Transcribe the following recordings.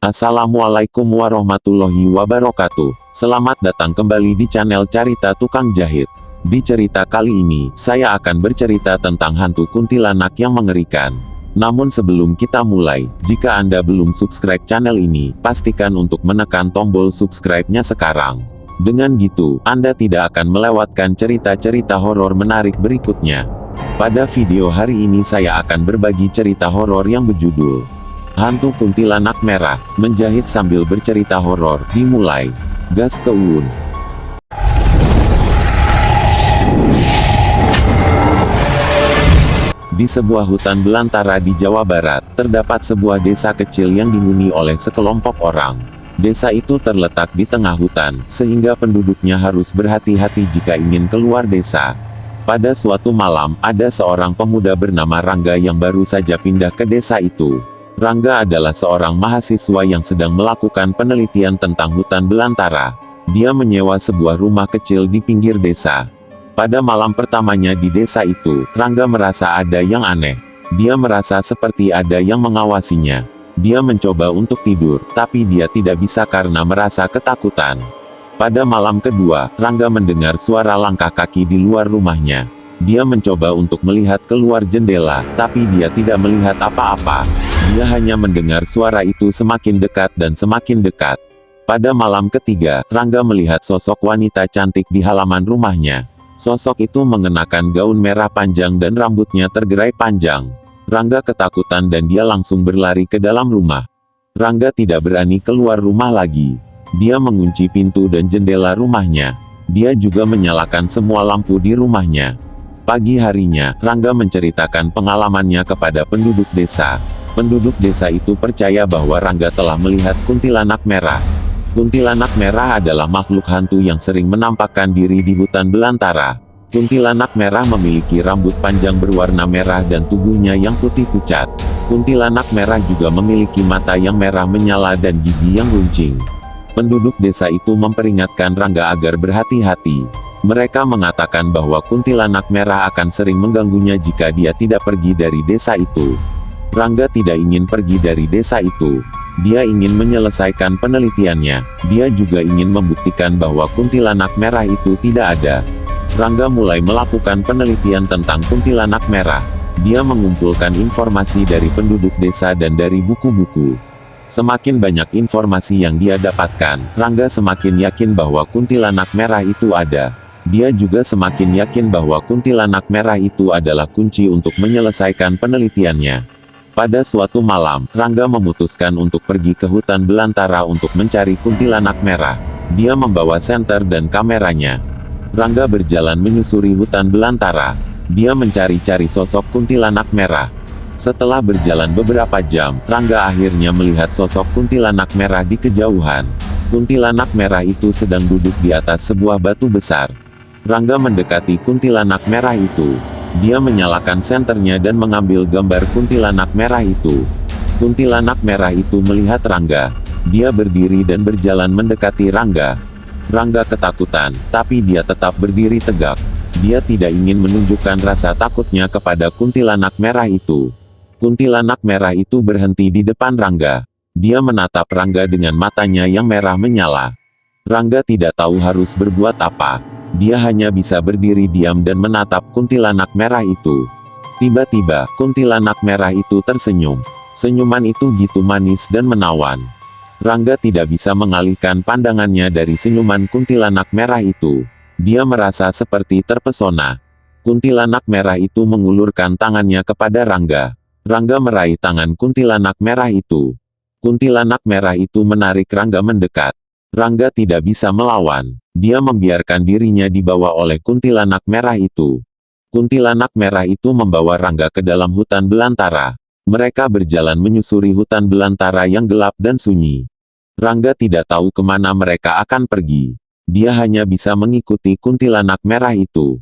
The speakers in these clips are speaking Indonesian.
Assalamualaikum warahmatullahi wabarakatuh. Selamat datang kembali di channel Carita Tukang Jahit. Di cerita kali ini, saya akan bercerita tentang hantu kuntilanak yang mengerikan. Namun sebelum kita mulai, jika Anda belum subscribe channel ini, pastikan untuk menekan tombol subscribe-nya sekarang. Dengan gitu, Anda tidak akan melewatkan cerita-cerita horor menarik berikutnya. Pada video hari ini saya akan berbagi cerita horor yang berjudul Hantu Kuntilanak Merah. Menjahit sambil bercerita horor, dimulai. Gas ke Uun. Di sebuah hutan belantara di Jawa Barat, terdapat sebuah desa kecil yang dihuni oleh sekelompok orang. Desa itu terletak di tengah hutan, sehingga penduduknya harus berhati-hati jika ingin keluar desa. Pada suatu malam, ada seorang pemuda bernama Rangga yang baru saja pindah ke desa itu. Rangga adalah seorang mahasiswa yang sedang melakukan penelitian tentang hutan belantara. Dia menyewa sebuah rumah kecil di pinggir desa. Pada malam pertamanya di desa itu, Rangga merasa ada yang aneh. Dia merasa seperti ada yang mengawasinya. Dia mencoba untuk tidur, tapi dia tidak bisa karena merasa ketakutan. Pada malam kedua, Rangga mendengar suara langkah kaki di luar rumahnya. Dia mencoba untuk melihat keluar jendela, tapi dia tidak melihat apa-apa. Dia hanya mendengar suara itu semakin dekat dan semakin dekat. Pada malam ketiga, Rangga melihat sosok wanita cantik di halaman rumahnya. Sosok itu mengenakan gaun merah panjang dan rambutnya tergerai panjang. Rangga ketakutan dan dia langsung berlari ke dalam rumah. Rangga tidak berani keluar rumah lagi. Dia mengunci pintu dan jendela rumahnya. Dia juga menyalakan semua lampu di rumahnya. Pagi harinya, Rangga menceritakan pengalamannya kepada penduduk desa. Penduduk desa itu percaya bahwa Rangga telah melihat kuntilanak merah. Kuntilanak merah adalah makhluk hantu yang sering menampakkan diri di hutan belantara. Kuntilanak merah memiliki rambut panjang berwarna merah dan tubuhnya yang putih pucat. Kuntilanak merah juga memiliki mata yang merah menyala dan gigi yang runcing. Penduduk desa itu memperingatkan Rangga agar berhati-hati. Mereka mengatakan bahwa kuntilanak merah akan sering mengganggunya jika dia tidak pergi dari desa itu. Rangga tidak ingin pergi dari desa itu. Dia ingin menyelesaikan penelitiannya. Dia juga ingin membuktikan bahwa kuntilanak merah itu tidak ada. Rangga mulai melakukan penelitian tentang kuntilanak merah. Dia mengumpulkan informasi dari penduduk desa dan dari buku-buku. Semakin banyak informasi yang dia dapatkan, Rangga semakin yakin bahwa kuntilanak merah itu ada. Dia juga semakin yakin bahwa kuntilanak merah itu adalah kunci untuk menyelesaikan penelitiannya. Pada suatu malam, Rangga memutuskan untuk pergi ke hutan belantara untuk mencari kuntilanak merah. Dia membawa senter dan kameranya. Rangga berjalan menyusuri hutan belantara. Dia mencari-cari sosok kuntilanak merah. Setelah berjalan beberapa jam, Rangga akhirnya melihat sosok kuntilanak merah di kejauhan. Kuntilanak merah itu sedang duduk di atas sebuah batu besar. Rangga mendekati kuntilanak merah itu. Dia menyalakan senternya dan mengambil gambar kuntilanak merah itu. Kuntilanak merah itu melihat Rangga. Dia berdiri dan berjalan mendekati Rangga. Rangga ketakutan, tapi dia tetap berdiri tegak. Dia tidak ingin menunjukkan rasa takutnya kepada kuntilanak merah itu. Kuntilanak merah itu berhenti di depan Rangga. Dia menatap Rangga dengan matanya yang merah menyala. Rangga tidak tahu harus berbuat apa. Dia hanya bisa berdiri diam dan menatap kuntilanak merah itu. Tiba-tiba, kuntilanak merah itu tersenyum. Senyuman itu gitu manis dan menawan. Rangga tidak bisa mengalihkan pandangannya dari senyuman kuntilanak merah itu. Dia merasa seperti terpesona. Kuntilanak merah itu mengulurkan tangannya kepada Rangga. Rangga meraih tangan kuntilanak merah itu. Kuntilanak merah itu menarik Rangga mendekat. Rangga tidak bisa melawan. Dia membiarkan dirinya dibawa oleh kuntilanak merah itu. Kuntilanak merah itu membawa Rangga ke dalam hutan belantara. Mereka berjalan menyusuri hutan belantara yang gelap dan sunyi. Rangga tidak tahu kemana mereka akan pergi. Dia hanya bisa mengikuti kuntilanak merah itu.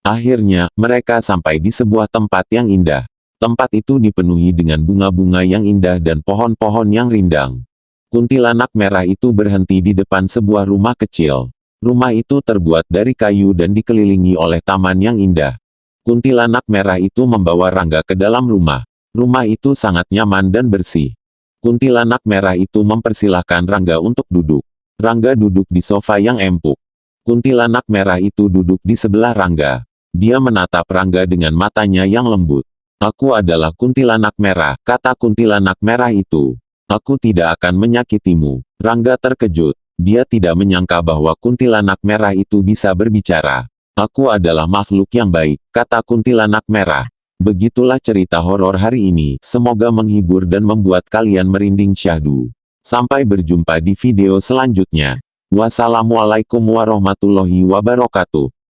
Akhirnya, mereka sampai di sebuah tempat yang indah. Tempat itu dipenuhi dengan bunga-bunga yang indah dan pohon-pohon yang rindang. Kuntilanak merah itu berhenti di depan sebuah rumah kecil. Rumah itu terbuat dari kayu dan dikelilingi oleh taman yang indah. Kuntilanak merah itu membawa Rangga ke dalam rumah. Rumah itu sangat nyaman dan bersih. Kuntilanak merah itu mempersilahkan Rangga untuk duduk. Rangga duduk di sofa yang empuk. Kuntilanak merah itu duduk di sebelah Rangga. Dia menatap Rangga dengan matanya yang lembut. Aku adalah kuntilanak merah, kata kuntilanak merah itu. Aku tidak akan menyakitimu. Rangga terkejut. Dia tidak menyangka bahwa kuntilanak merah itu bisa berbicara. Aku adalah makhluk yang baik, kata kuntilanak merah. Begitulah cerita horor hari ini, semoga menghibur dan membuat kalian merinding syahdu. Sampai berjumpa di video selanjutnya. Wassalamualaikum warahmatullahi wabarakatuh.